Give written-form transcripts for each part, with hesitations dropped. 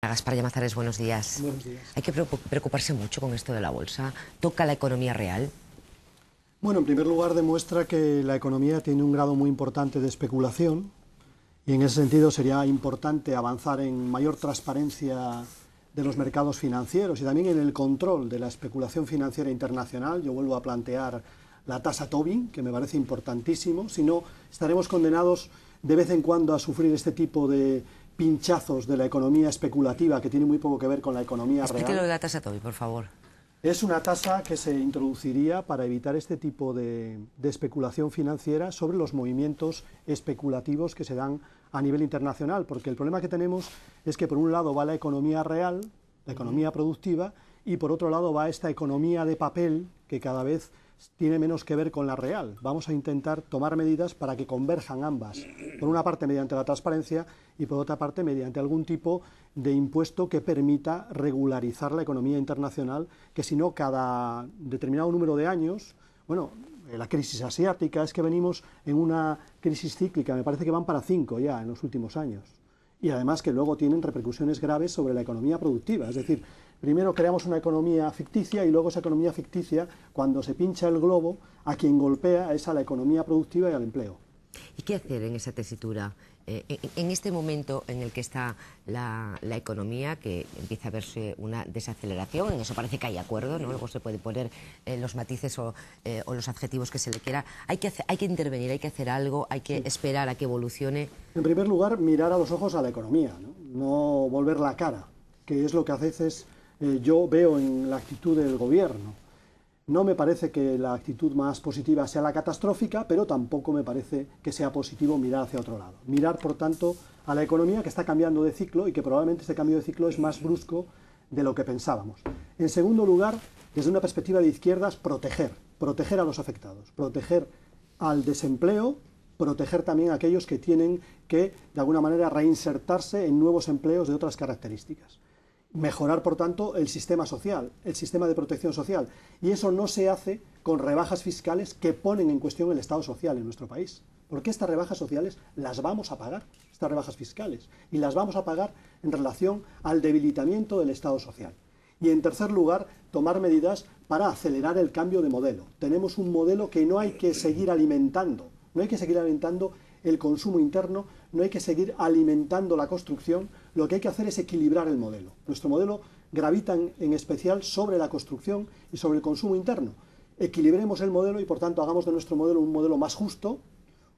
Gaspar Llamazares, buenos días. Buenos días. ¿Hay que preocuparse mucho con esto de la bolsa? ¿Toca la economía real? Bueno, en primer lugar demuestra que la economía tiene un grado muy importante de especulación y en ese sentido sería importante avanzar en mayor transparencia de los mercados financieros y también en el control de la especulación financiera internacional. Yo vuelvo a plantear la tasa Tobin, que me parece importantísimo, si no estaremos condenados de vez en cuando a sufrir este tipo de pinchazos de la economía especulativa que tiene muy poco que ver con la economía real. Explíquelo de la tasa Tobin, por favor. Es una tasa que se introduciría para evitar este tipo de especulación financiera sobre los movimientos especulativos que se dan a nivel internacional, porque el problema que tenemos es que por un lado va la economía real, la economía productiva, y por otro lado va esta economía de papel que cada vez tiene menos que ver con la real. Vamos a intentar tomar medidas para que converjan ambas, por una parte mediante la transparencia y por otra parte mediante algún tipo de impuesto que permita regularizar la economía internacional, que si no cada determinado número de años, bueno, la crisis asiática, es que venimos en una crisis cíclica, me parece que van para 5 ya en los últimos años, y además que luego tienen repercusiones graves sobre la economía productiva, es decir, primero creamos una economía ficticia y luego esa economía ficticia, cuando se pincha el globo, a quien golpea es a la economía productiva y al empleo. ¿Y qué hacer en esa tesitura? En este momento en el que está la economía, que empieza a verse una desaceleración, en eso parece que hay acuerdo, ¿no? Luego se puede poner los matices o los adjetivos que se le quiera. Hay que intervenir, hay que hacer algo, hay que esperar a que evolucione. En primer lugar, mirar a los ojos a la economía, no volver la cara, que es lo que a veces yo veo en la actitud del gobierno. No me parece que la actitud más positiva sea la catastrófica, pero tampoco me parece que sea positivo mirar hacia otro lado. Mirar, por tanto, a la economía que está cambiando de ciclo y que probablemente este cambio de ciclo es más brusco de lo que pensábamos. En segundo lugar, desde una perspectiva de izquierdas, proteger a los afectados, proteger al desempleo, proteger también a aquellos que tienen que, de alguna manera, reinsertarse en nuevos empleos de otras características. Mejorar, por tanto, el sistema social, el sistema de protección social. Y eso no se hace con rebajas fiscales que ponen en cuestión el Estado social en nuestro país. Porque estas rebajas sociales las vamos a pagar, estas rebajas fiscales, y las vamos a pagar en relación al debilitamiento del Estado social. Y en tercer lugar, tomar medidas para acelerar el cambio de modelo. Tenemos un modelo que no hay que seguir alimentando, no hay que seguir alimentando el consumo interno, no hay que seguir alimentando la construcción, lo que hay que hacer es equilibrar el modelo. Nuestro modelo gravita en especial sobre la construcción y sobre el consumo interno. Equilibremos el modelo y por tanto hagamos de nuestro modelo un modelo más justo,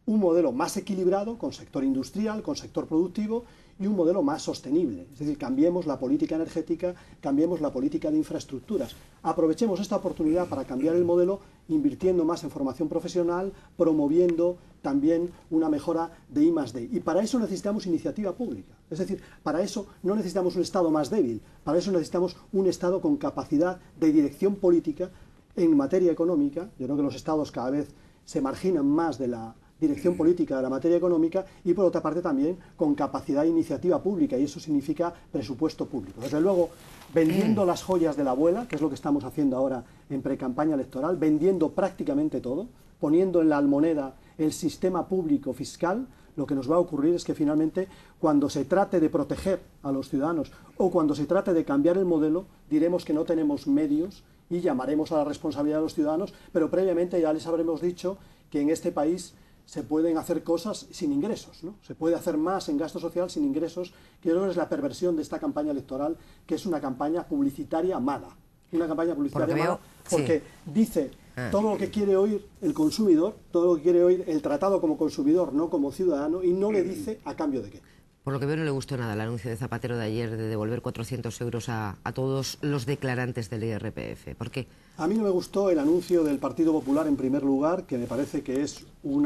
un modelo más equilibrado con sector industrial, con sector productivo y un modelo más sostenible. Es decir, cambiemos la política energética, cambiemos la política de infraestructuras. Aprovechemos esta oportunidad para cambiar el modelo invirtiendo más en formación profesional, promoviendo también una mejora de I+D. Y para eso necesitamos iniciativa pública. Es decir, para eso no necesitamos un Estado más débil, para eso necesitamos un Estado con capacidad de dirección política en materia económica. Yo creo que los Estados cada vez se marginan más de la dirección política de la materia económica y por otra parte también con capacidad de iniciativa pública, y eso significa presupuesto público. Desde luego, vendiendo las joyas de la abuela, que es lo que estamos haciendo ahora en precampaña electoral, vendiendo prácticamente todo, poniendo en la almoneda el sistema público fiscal, lo que nos va a ocurrir es que finalmente cuando se trate de proteger a los ciudadanos o cuando se trate de cambiar el modelo, diremos que no tenemos medios y llamaremos a la responsabilidad de los ciudadanos, pero previamente ya les habremos dicho que en este país se pueden hacer cosas sin ingresos, ¿no? Se puede hacer más en gasto social sin ingresos, que yo creo que es la perversión de esta campaña electoral, que es una campaña publicitaria mala. Una campaña publicitaria mala porque dice todo lo que quiere oír el consumidor, todo lo que quiere oír el tratado como consumidor, no como ciudadano, y no le dice a cambio de qué. Por lo que veo no le gustó nada el anuncio de Zapatero de ayer de devolver 400 euros a todos los declarantes del IRPF. ¿Por qué? A mí no me gustó el anuncio del Partido Popular en primer lugar, que me parece que es un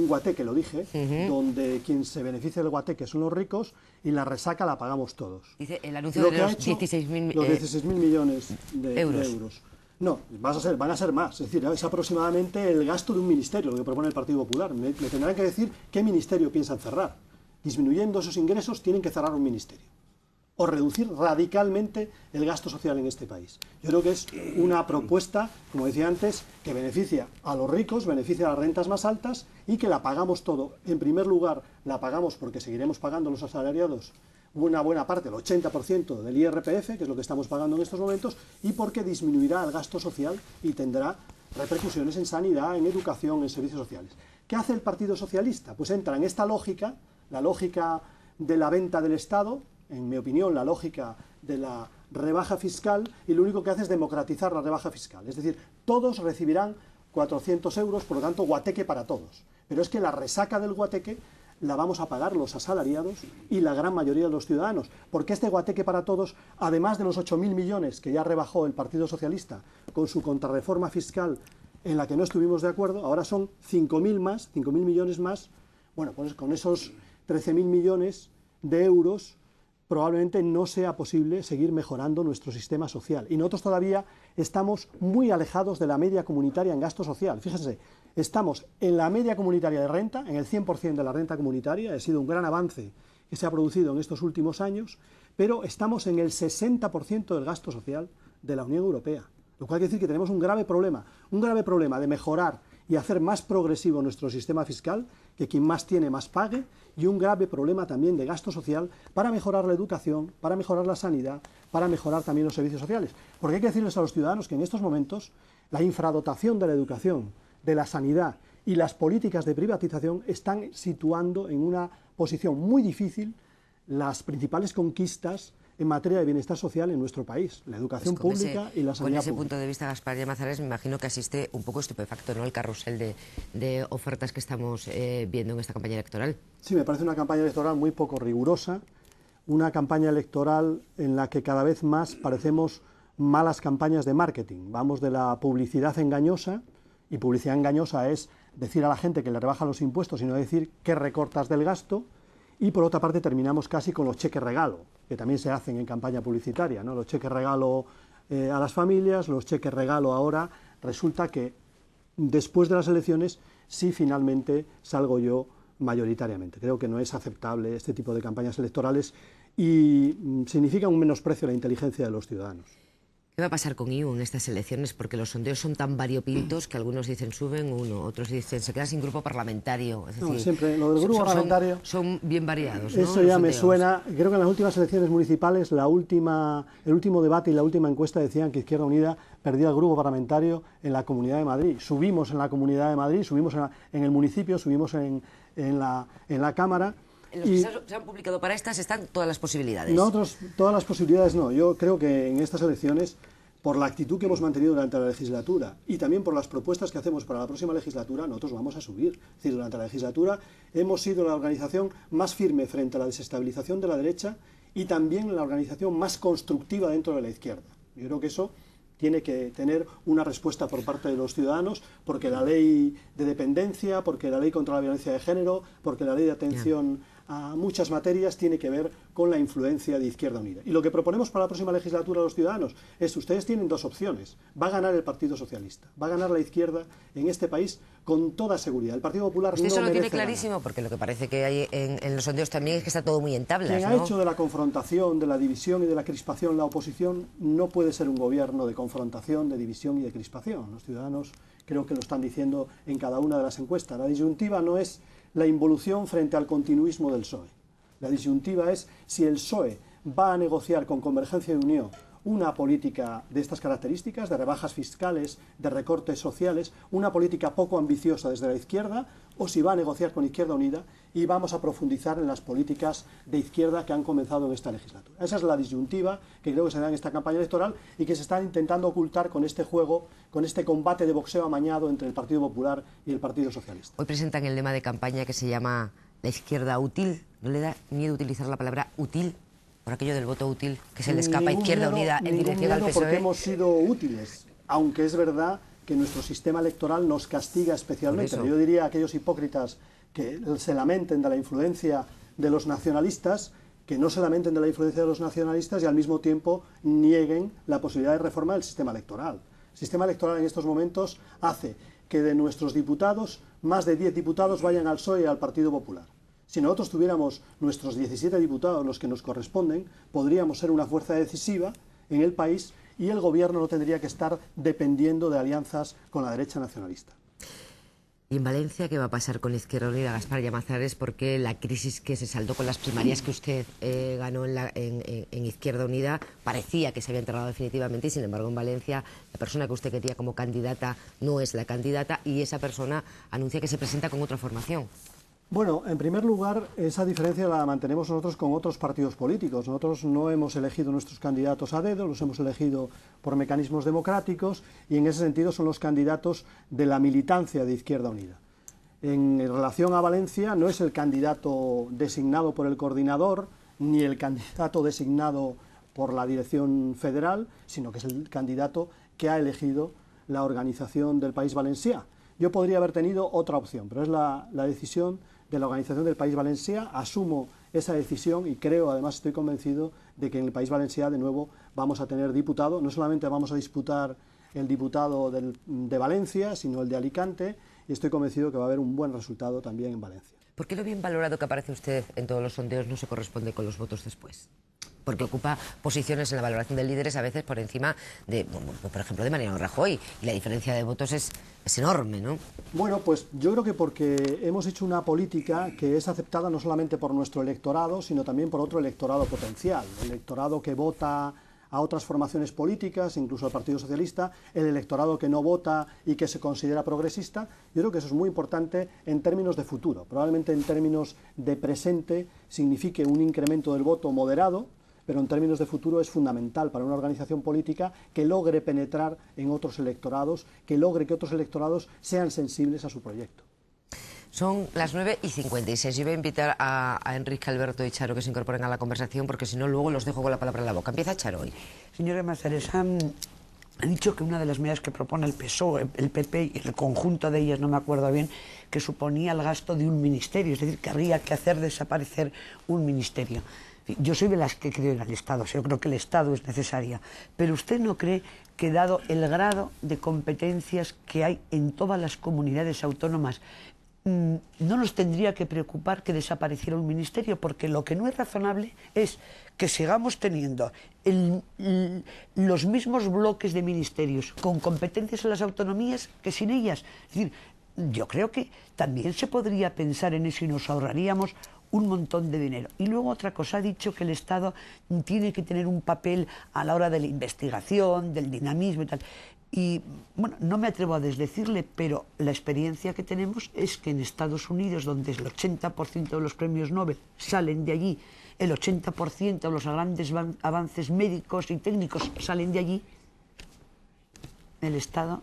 guateque, lo dije, donde quien se beneficia del guateque son los ricos y la resaca la pagamos todos. Dice el anuncio de los 16.000 millones de euros. No, van a ser más, es decir, es aproximadamente el gasto de un ministerio, lo que propone el Partido Popular. Me tendrán que decir qué ministerio piensan cerrar. Disminuyendo esos ingresos tienen que cerrar un ministerio o reducir radicalmente el gasto social en este país. Yo creo que es una propuesta, como decía antes, que beneficia a los ricos, beneficia a las rentas más altas y que la pagamos todo. En primer lugar, la pagamos porque seguiremos pagando los asalariados una buena parte, el 80% del IRPF, que es lo que estamos pagando en estos momentos, y porque disminuirá el gasto social y tendrá repercusiones en sanidad, en educación, en servicios sociales. ¿Qué hace el Partido Socialista? Pues entra en esta lógica, la lógica de la venta del Estado, en mi opinión, la lógica de la rebaja fiscal, y lo único que hace es democratizar la rebaja fiscal. Es decir, todos recibirán 400 euros, por lo tanto, guateque para todos. Pero es que la resaca del guateque la vamos a pagar los asalariados y la gran mayoría de los ciudadanos, porque este guateque para todos, además de los 8.000 millones que ya rebajó el Partido Socialista con su contrarreforma fiscal en la que no estuvimos de acuerdo, ahora son 5.000 más, 5.000 millones más. Bueno, pues con esos 13.000 millones de euros probablemente no sea posible seguir mejorando nuestro sistema social. Y nosotros todavía estamos muy alejados de la media comunitaria en gasto social. Fíjense, estamos en la media comunitaria de renta, en el 100% de la renta comunitaria, ha sido un gran avance que se ha producido en estos últimos años, pero estamos en el 60% del gasto social de la Unión Europea. Lo cual quiere decir que tenemos un grave problema de mejorar y hacer más progresivo nuestro sistema fiscal, que quien más tiene más pague, y un grave problema también de gasto social para mejorar la educación, para mejorar la sanidad, para mejorar también los servicios sociales. Porque hay que decirles a los ciudadanos que en estos momentos la infradotación de la educación, de la sanidad y las políticas de privatización están situando en una posición muy difícil las principales conquistas en materia de bienestar social en nuestro país, la educación pública y la sanidad pública. Con ese punto de vista, Gaspar Llamazares, me imagino que asiste un poco estupefacto, ¿no?, el carrusel de ofertas que estamos viendo en esta campaña electoral. Sí, me parece una campaña electoral muy poco rigurosa, una campaña electoral en la que cada vez más parecemos malas campañas de marketing. Vamos de la publicidad engañosa, y publicidad engañosa es decir a la gente que le rebajan los impuestos y no decir qué recortas del gasto, y por otra parte terminamos casi con los cheques regalo, que también se hacen en campaña publicitaria, ¿no? Los cheques regalo a las familias, los cheques regalo ahora. Resulta que después de las elecciones sí finalmente salgo yo mayoritariamente. Creo que no es aceptable este tipo de campañas electorales y significa un menosprecio a la inteligencia de los ciudadanos. ¿Qué va a pasar con IU en estas elecciones? Porque los sondeos son tan variopintos que algunos dicen suben uno, otros dicen se queda sin grupo parlamentario. Es decir, no, siempre lo del grupo parlamentario son bien variados, ¿no? Eso ya me suena. Creo que en las últimas elecciones municipales el último debate y la última encuesta decían que Izquierda Unida perdía el grupo parlamentario en la Comunidad de Madrid. Subimos en la Comunidad de Madrid, subimos en el municipio, subimos en la Cámara. En los que se han publicado para estas están todas las posibilidades. Nosotros, todas las posibilidades no. Yo creo que en estas elecciones, por la actitud que hemos mantenido durante la legislatura y también por las propuestas que hacemos para la próxima legislatura, nosotros vamos a subir. Es decir, durante la legislatura hemos sido la organización más firme frente a la desestabilización de la derecha y también la organización más constructiva dentro de la izquierda. Yo creo que eso tiene que tener una respuesta por parte de los ciudadanos, porque la ley de dependencia, porque la ley contra la violencia de género, porque la ley de atención a muchas materias tiene que ver con la influencia de Izquierda Unida. Y lo que proponemos para la próxima legislatura a los ciudadanos es, ustedes tienen dos opciones. Va a ganar el Partido Socialista, va a ganar la izquierda en este país con toda seguridad. El Partido Popular no merece eso lo tiene ganar. clarísimo, porque lo que parece que hay en los sondeos también es que está todo muy en tablas, Quien ¿no? ha hecho de la confrontación, de la división y de la crispación la oposición, no puede ser un gobierno de confrontación, de división y de crispación. Los ciudadanos creo que lo están diciendo en cada una de las encuestas. La disyuntiva no es la involución frente al continuismo del PSOE. La disyuntiva es si el PSOE va a negociar con Convergencia y Unió una política de estas características, de rebajas fiscales, de recortes sociales, una política poco ambiciosa desde la izquierda, o si va a negociar con Izquierda Unida y vamos a profundizar en las políticas de izquierda que han comenzado en esta legislatura. Esa es la disyuntiva que creo que se da en esta campaña electoral y que se está intentando ocultar con este juego, con este combate de boxeo amañado entre el Partido Popular y el Partido Socialista. Hoy presentan el lema de campaña que se llama la izquierda útil. ¿No le da miedo utilizar la palabra útil? Por aquello del voto útil que se le escapa a Izquierda Unida en dirección al PSOE. Porque hemos sido útiles, aunque es verdad que nuestro sistema electoral nos castiga especialmente. Yo diría a aquellos hipócritas que se lamenten de la influencia de los nacionalistas, que no se lamenten de la influencia de los nacionalistas y al mismo tiempo nieguen la posibilidad de reforma del sistema electoral. El sistema electoral en estos momentos hace que de nuestros diputados, más de 10 diputados vayan al PSOE y al Partido Popular. Si nosotros tuviéramos nuestros 17 diputados, los que nos corresponden, podríamos ser una fuerza decisiva en el país y el gobierno no tendría que estar dependiendo de alianzas con la derecha nacionalista. ¿Y en Valencia qué va a pasar con Izquierda Unida, Gaspar Llamazares? Porque la crisis que se saldó con las primarias que usted ganó en Izquierda Unida parecía que se había enterrado definitivamente, y sin embargo en Valencia la persona que usted quería como candidata no es la candidata, y esa persona anuncia que se presenta con otra formación. Bueno, en primer lugar, esa diferencia la mantenemos nosotros con otros partidos políticos. Nosotros no hemos elegido nuestros candidatos a dedo, los hemos elegido por mecanismos democráticos, y en ese sentido son los candidatos de la militancia de Izquierda Unida. En relación a Valencia, no es el candidato designado por el coordinador, ni el candidato designado por la dirección federal, sino que es el candidato que ha elegido la organización del País Valencià. Yo podría haber tenido otra opción, pero es la decisión de la Organización del País Valencià. Asumo esa decisión y creo, además estoy convencido de que en el País Valencià de nuevo vamos a tener diputado. No solamente vamos a disputar el diputado de Valencia, sino el de Alicante, y estoy convencido que va a haber un buen resultado también en Valencia. ¿Por qué lo bien valorado que aparece usted en todos los sondeos no se corresponde con los votos después? Porque ocupa posiciones en la valoración de líderes a veces por encima de, por ejemplo, de Mariano Rajoy, y la diferencia de votos es enorme, ¿no? Bueno, pues yo creo que porque hemos hecho una política que es aceptada no solamente por nuestro electorado, sino también por otro electorado potencial, el electorado que vota a otras formaciones políticas, incluso al Partido Socialista, el electorado que no vota y que se considera progresista. Yo creo que eso es muy importante en términos de futuro. Probablemente en términos de presente signifique un incremento del voto moderado, pero en términos de futuro es fundamental para una organización política que logre penetrar en otros electorados, que logre que otros electorados sean sensibles a su proyecto. Son las 9:56. Yo voy a invitar a Enrique, Alberto y Charo que se incorporen a la conversación, porque si no luego los dejo con la palabra en la boca. Empieza Charo hoy. Señora Llamazares, ha dicho que una de las medidas que propone el PSOE, el PP y el conjunto de ellas, no me acuerdo bien, que suponía el gasto de un ministerio, es decir, que habría que hacer desaparecer un ministerio. Yo soy de las que creo en el Estado, yo creo que el Estado es necesario, pero ¿usted no cree que, dado el grado de competencias que hay en todas las comunidades autónomas, no nos tendría que preocupar que desapareciera un ministerio? Porque lo que no es razonable es que sigamos teniendo los mismos bloques de ministerios con competencias en las autonomías que sin ellas. Es decir, yo creo que también se podría pensar en eso y nos ahorraríamos un montón de dinero. Y luego otra cosa, ha dicho que el Estado tiene que tener un papel a la hora de la investigación, del dinamismo y tal. Y bueno, no me atrevo a desdecirle, pero la experiencia que tenemos es que en Estados Unidos, donde el 80% de los premios Nobel salen de allí, el 80% de los grandes avances médicos y técnicos salen de allí, el Estado...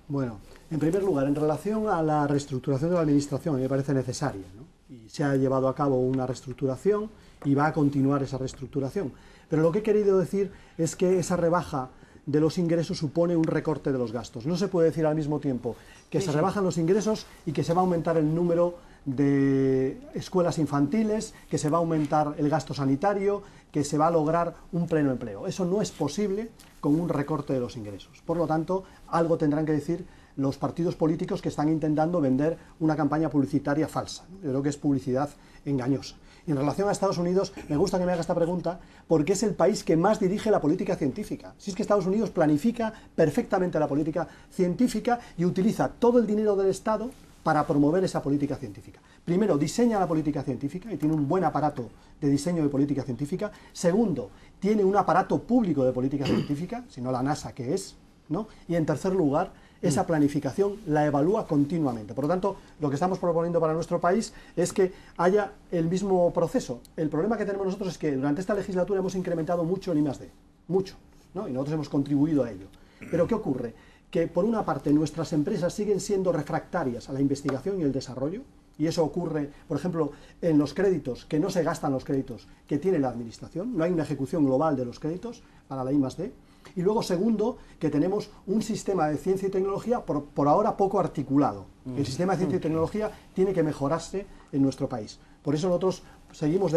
Bueno, en primer lugar, en relación a la reestructuración de la Administración, a mí me parece necesaria, ¿no? Y se ha llevado a cabo una reestructuración y va a continuar esa reestructuración. Pero lo que he querido decir es que esa rebaja de los ingresos supone un recorte de los gastos. No se puede decir al mismo tiempo que se rebajan los ingresos y que se va a aumentar el número de escuelas infantiles, que se va a aumentar el gasto sanitario, que se va a lograr un pleno empleo. Eso no es posible con un recorte de los ingresos. Por lo tanto, algo tendrán que decir los partidos políticos que están intentando vender una campaña publicitaria falsa. Yo creo que es publicidad engañosa. Y en relación a Estados Unidos, me gusta que me haga esta pregunta porque es el país que más dirige la política científica. Si es que Estados Unidos planifica perfectamente la política científica y utiliza todo el dinero del Estado para promover esa política científica. Primero, diseña la política científica y tiene un buen aparato de diseño de política científica. Segundo, tiene un aparato público de política científica, si no la NASA, que es, ¿no? Y en tercer lugar, esa planificación la evalúa continuamente. Por lo tanto, lo que estamos proponiendo para nuestro país es que haya el mismo proceso. El problema que tenemos nosotros es que durante esta legislatura hemos incrementado mucho el I+D, mucho, ¿no? Y nosotros hemos contribuido a ello. Pero ¿qué ocurre? Que por una parte nuestras empresas siguen siendo refractarias a la investigación y el desarrollo, y eso ocurre, por ejemplo, en los créditos, que no se gastan los créditos que tiene la administración, no hay una ejecución global de los créditos para la I+D. Y luego, segundo, que tenemos un sistema de ciencia y tecnología por ahora poco articulado. El sistema de ciencia y tecnología tiene que mejorarse en nuestro país. Por eso nosotros seguimos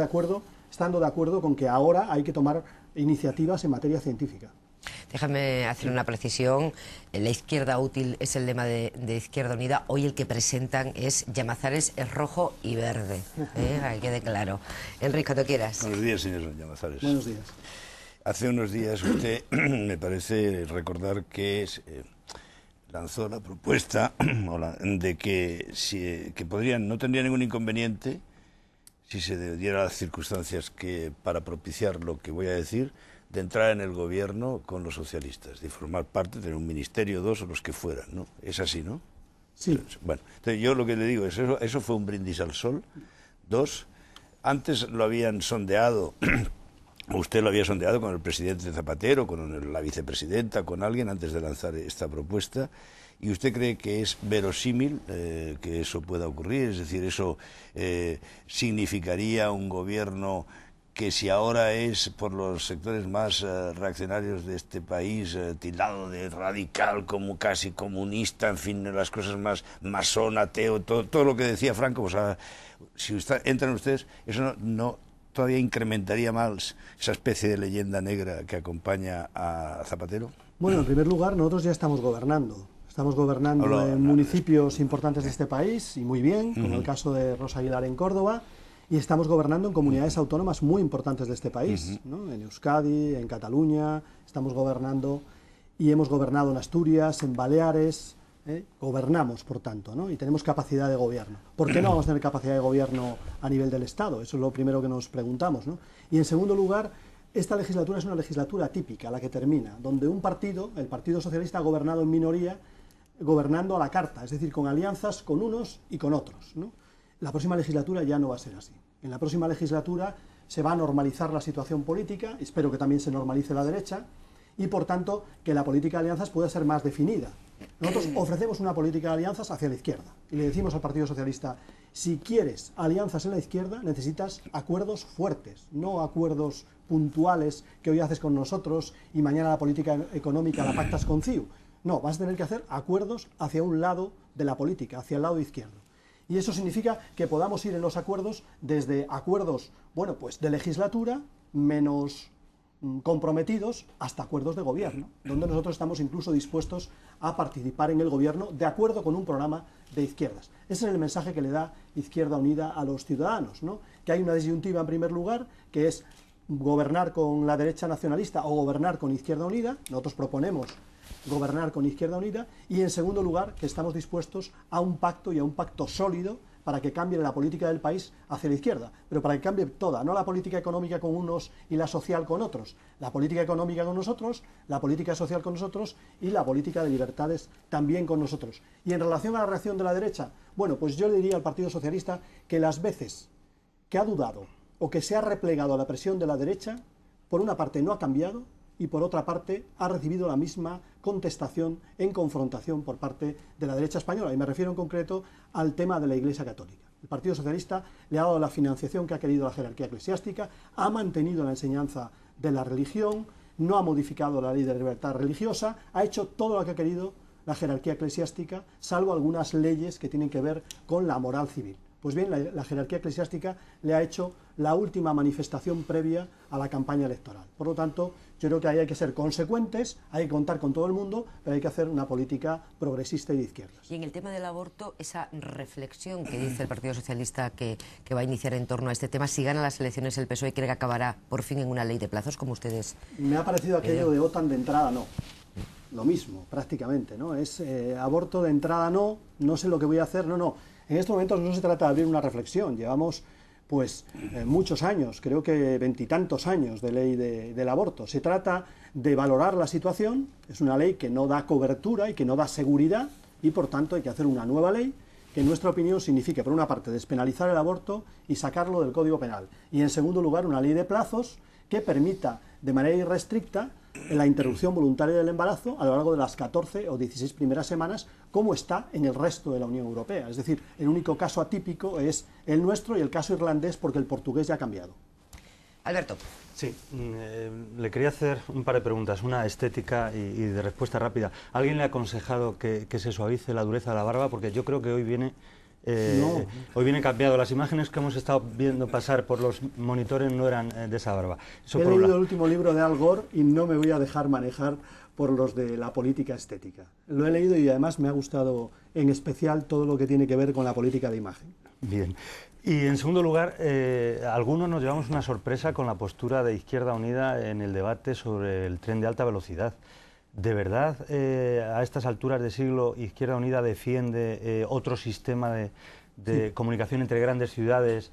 estando de acuerdo con que ahora hay que tomar iniciativas en materia científica. Déjame hacer una precisión. La izquierda útil es el lema de Izquierda Unida. Hoy el que presentan es Llamazares es rojo y verde. Que quede claro. Enrique, cuando quieras. Buenos días, señor Llamazares. Buenos días. Hace unos días usted, me parece recordar que lanzó la propuesta de que, no tendría ningún inconveniente si se dieran las circunstancias para propiciar lo que voy a decir, de entrar en el gobierno con los socialistas, de formar parte, tener un ministerio, dos o los que fueran, ¿no? Es así, ¿no? Sí. Bueno, entonces yo lo que le digo es, eso fue un brindis al sol. Dos, antes lo habían sondeado, usted lo había sondeado con el presidente Zapatero, con la vicepresidenta, con alguien antes de lanzar esta propuesta, y usted cree que es verosímil que eso pueda ocurrir, es decir, eso significaría un gobierno que, si ahora es por los sectores más reaccionarios de este país tildado de radical, como casi comunista, en fin, las cosas más masón, ateo, todo lo que decía Franco, pues si entran ustedes, eso no todavía incrementaría más esa especie de leyenda negra que acompaña a Zapatero. Bueno, en primer lugar, nosotros ya estamos gobernando. Estamos gobernando en municipios importantes de este país, y muy bien, como el caso de Rosa Aguilar en Córdoba, y estamos gobernando en comunidades autónomas muy importantes de este país, ¿no? En Euskadi, en Cataluña, estamos gobernando, y hemos gobernado en Asturias, en Baleares, gobernamos, por tanto, ¿no? Y tenemos capacidad de gobierno. ¿Por qué no vamos a tener capacidad de gobierno a nivel del Estado? Eso es lo primero que nos preguntamos, ¿no? Y en segundo lugar, esta legislatura es una legislatura típica, la que termina, donde un partido, el Partido Socialista, ha gobernado en minoría, gobernando a la carta, es decir, con alianzas con unos y con otros, ¿no? La próxima legislatura ya no va a ser así. En la próxima legislatura se va a normalizar la situación política, espero que también se normalice la derecha, y por tanto que la política de alianzas pueda ser más definida. Nosotros ofrecemos una política de alianzas hacia la izquierda, y le decimos al Partido Socialista, si quieres alianzas en la izquierda, necesitas acuerdos fuertes, no acuerdos puntuales que hoy haces con nosotros y mañana la política económica la pactas con CiU. No, vas a tener que hacer acuerdos hacia un lado de la política, hacia el lado izquierdo. Y eso significa que podamos ir en los acuerdos desde acuerdos, bueno, pues de legislatura, menos comprometidos, hasta acuerdos de gobierno, donde nosotros estamos incluso dispuestos a participar en el gobierno de acuerdo con un programa de izquierdas. Ese es el mensaje que le da Izquierda Unida a los ciudadanos, ¿no? Que hay una disyuntiva en primer lugar, que es gobernar con la derecha nacionalista o gobernar con Izquierda Unida. Nosotros proponemos gobernar con Izquierda Unida, y en segundo lugar que estamos dispuestos a un pacto, y a un pacto sólido, para que cambie la política del país hacia la izquierda, pero para que cambie toda, no la política económica con unos y la social con otros, la política económica con nosotros, la política social con nosotros y la política de libertades también con nosotros. Y en relación a la reacción de la derecha, bueno, pues yo le diría al Partido Socialista que las veces que ha dudado o que se ha replegado a la presión de la derecha, por una parte no ha cambiado, y por otra parte ha recibido la misma contestación en confrontación por parte de la derecha española, y me refiero en concreto al tema de la Iglesia Católica. El Partido Socialista le ha dado la financiación que ha querido a la jerarquía eclesiástica, ha mantenido la enseñanza de la religión, no ha modificado la ley de libertad religiosa, ha hecho todo lo que ha querido la jerarquía eclesiástica, salvo algunas leyes que tienen que ver con la moral civil. Pues bien, la jerarquía eclesiástica le ha hecho la última manifestación previa a la campaña electoral. Por lo tanto, yo creo que ahí hay que ser consecuentes, hay que contar con todo el mundo, pero hay que hacer una política progresista y de izquierdas. Y en el tema del aborto, esa reflexión que dice el Partido Socialista que va a iniciar en torno a este tema, si gana las elecciones el PSOE, ¿cree que acabará por fin en una ley de plazos, como ustedes? Me ha parecido aquello de OTAN de entrada no. Lo mismo, prácticamente, ¿no? Es aborto de entrada no, no sé lo que voy a hacer, no. En estos momentos no se trata de abrir una reflexión, llevamos pues muchos años, creo que 20 y tantos años de ley del aborto. Se trata de valorar la situación, es una ley que no da cobertura y que no da seguridad, y por tanto hay que hacer una nueva ley que en nuestra opinión signifique, por una parte, despenalizar el aborto y sacarlo del Código Penal, y en segundo lugar una ley de plazos que permita de manera irrestricta la interrupción voluntaria del embarazo a lo largo de las 14 o 16 primeras semanas, como está en el resto de la Unión Europea. Es decir, el único caso atípico es el nuestro y el caso irlandés, porque el portugués ya ha cambiado. Alberto. Sí, le quería hacer un par de preguntas, una estética y de respuesta rápida. ¿Alguien le ha aconsejado que se suavice la dureza de la barba? Porque yo creo que hoy viene... Hoy viene cambiado. Las imágenes que hemos estado viendo pasar por los monitores no eran de esa barba. He leído el último libro de Al Gore y no me voy a dejar manejar por los de la política estética. Lo he leído y además me ha gustado en especial todo lo que tiene que ver con la política de imagen. Bien. Y en segundo lugar, algunos nos llevamos una sorpresa con la postura de Izquierda Unida en el debate sobre el tren de alta velocidad. ¿De verdad a estas alturas de siglo Izquierda Unida defiende otro sistema de comunicación entre grandes ciudades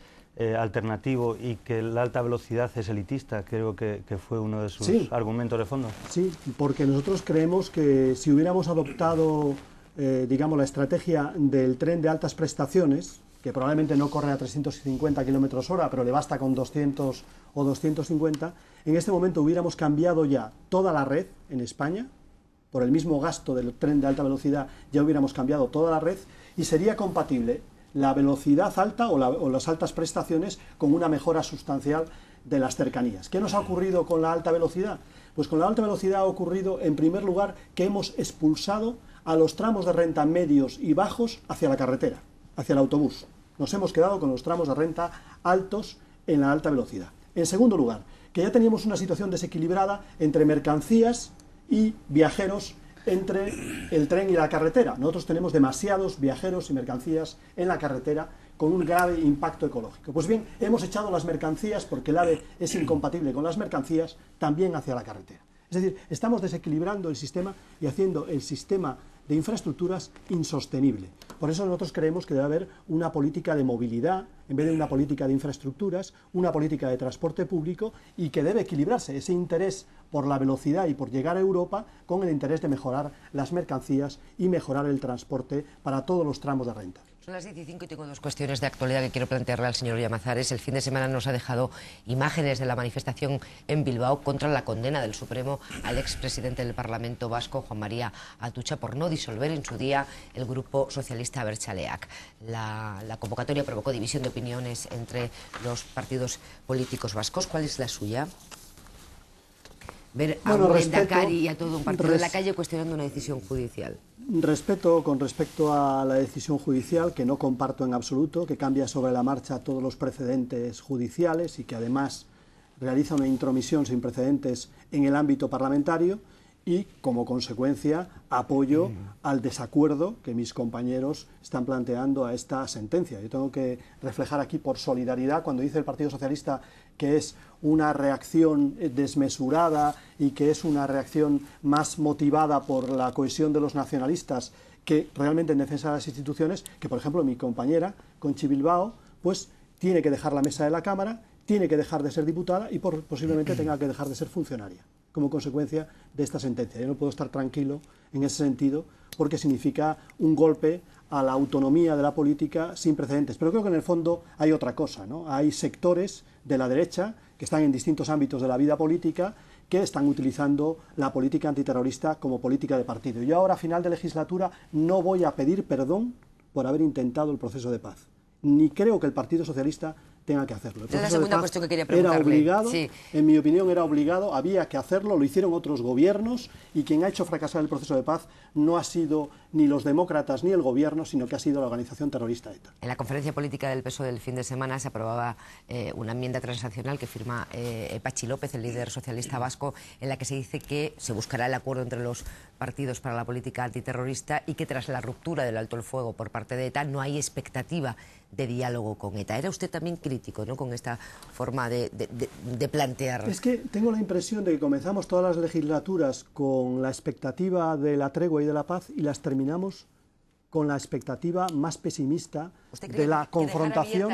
alternativo y que la alta velocidad es elitista? Creo que fue uno de sus argumentos de fondo. Sí, porque nosotros creemos que si hubiéramos adoptado, digamos, la estrategia del tren de altas prestaciones, que probablemente no corre a 350 km/h, pero le basta con 200 o 250, en este momento hubiéramos cambiado ya toda la red en España. Por el mismo gasto del tren de alta velocidad ya hubiéramos cambiado toda la red y sería compatible la velocidad alta o las altas prestaciones con una mejora sustancial de las cercanías. ¿Qué nos ha ocurrido con la alta velocidad? Pues con la alta velocidad ha ocurrido, en primer lugar, que hemos expulsado a los tramos de renta medios y bajos hacia la carretera, hacia el autobús. Nos hemos quedado con los tramos de renta altos en la alta velocidad. En segundo lugar, que ya teníamos una situación desequilibrada entre mercancías y viajeros entre el tren y la carretera. Nosotros tenemos demasiados viajeros y mercancías en la carretera con un grave impacto ecológico. Pues bien, hemos echado las mercancías, porque el AVE es incompatible con las mercancías, también hacia la carretera. Es decir, estamos desequilibrando el sistema y haciendo el sistema de infraestructuras insostenible. Por eso nosotros creemos que debe haber una política de movilidad, en vez de una política de infraestructuras, una política de transporte público, y que debe equilibrarse ese interés por la velocidad y por llegar a Europa con el interés de mejorar las mercancías y mejorar el transporte para todos los tramos de renta. Son las 15 y tengo dos cuestiones de actualidad que quiero plantearle al señor Llamazares. El fin de semana nos ha dejado imágenes de la manifestación en Bilbao contra la condena del Supremo al expresidente del Parlamento vasco, Juan María Atutxa, por no disolver en su día el grupo socialista Abertzaleak. La convocatoria provocó división de opiniones entre los partidos políticos vascos. ¿Cuál es la suya? Ver a un Lehendakari y a todo un partido de la calle cuestionando una decisión judicial. Con respecto a la decisión judicial, que no comparto en absoluto, que cambia sobre la marcha todos los precedentes judiciales y que además realiza una intromisión sin precedentes en el ámbito parlamentario, y como consecuencia apoyo al desacuerdo que mis compañeros están planteando a esta sentencia. Yo tengo que reflejar aquí, por solidaridad, cuando dice el Partido Socialista que es una reacción desmesurada y que es una reacción más motivada por la cohesión de los nacionalistas que realmente en defensa de las instituciones, que por ejemplo mi compañera Conchi Bilbao pues tiene que dejar la mesa de la Cámara, tiene que dejar de ser diputada y posiblemente tenga que dejar de ser funcionaria como consecuencia de esta sentencia. Yo no puedo estar tranquilo en ese sentido porque significa un golpe a la autonomía de la política sin precedentes. Pero creo que en el fondo hay otra cosa, ¿no? Hay sectores de la derecha que están en distintos ámbitos de la vida política que están utilizando la política antiterrorista como política de partido. Yo ahora, a final de legislatura, no voy a pedir perdón por haber intentado el proceso de paz. Ni creo que el Partido Socialista tenga que hacerlo. Es la segunda cuestión que quería preguntarle. Era obligado, sí. En mi opinión era obligado, había que hacerlo, lo hicieron otros gobiernos y quien ha hecho fracasar el proceso de paz no ha sido ni los demócratas ni el gobierno, sino que ha sido la organización terrorista ETA. En la conferencia política del PSOE del fin de semana se aprobaba una enmienda transaccional que firma Patxi López, el líder socialista vasco, en la que se dice que se buscará el acuerdo entre los partidos para la política antiterrorista y que tras la ruptura del alto el fuego por parte de ETA no hay expectativa de diálogo con ETA. Era usted también crítico, ¿no?, con esta forma de plantear. Es que tengo la impresión de que comenzamos todas las legislaturas con la expectativa de la tregua y de la paz y las terminamos con la expectativa más pesimista de la confrontación,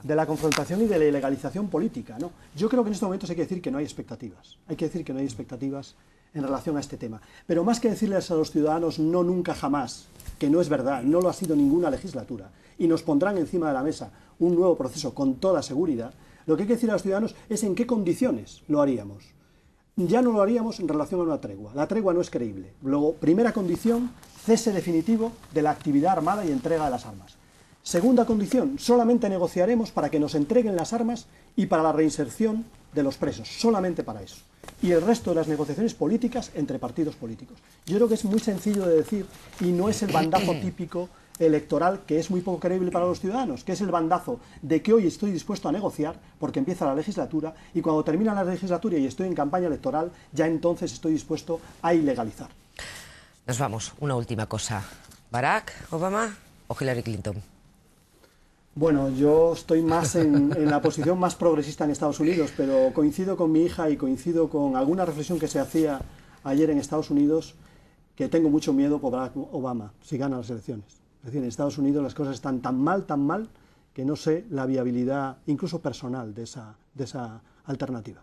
de la confrontación y de la ilegalización política, ¿no? Yo creo que en estos momentos hay que decir que no hay expectativas. Hay que decir que no hay expectativas en relación a este tema. Pero más que decirles a los ciudadanos no, nunca, jamás, que no es verdad, no lo ha sido ninguna legislatura, y nos pondrán encima de la mesa un nuevo proceso con toda seguridad, lo que hay que decir a los ciudadanos es en qué condiciones lo haríamos. Ya no lo haríamos en relación a una tregua. La tregua no es creíble. Luego, primera condición, cese definitivo de la actividad armada y entrega de las armas. Segunda condición, solamente negociaremos para que nos entreguen las armas y para la reinserción de los presos, solamente para eso. Y el resto de las negociaciones políticas entre partidos políticos. Yo creo que es muy sencillo de decir y no es el bandazo típico electoral que es muy poco creíble para los ciudadanos, que es el bandazo de que hoy estoy dispuesto a negociar porque empieza la legislatura y cuando termina la legislatura y estoy en campaña electoral, ya entonces estoy dispuesto a ilegalizar. Nos vamos, una última cosa. ¿Barack Obama o Hillary Clinton? Bueno, yo estoy más en la posición más progresista en Estados Unidos, pero coincido con mi hija y coincido con alguna reflexión que se hacía ayer en Estados Unidos que tengo mucho miedo por Barack Obama si gana las elecciones. Es decir, en Estados Unidos las cosas están tan mal, que no sé la viabilidad, incluso personal, de esa alternativa.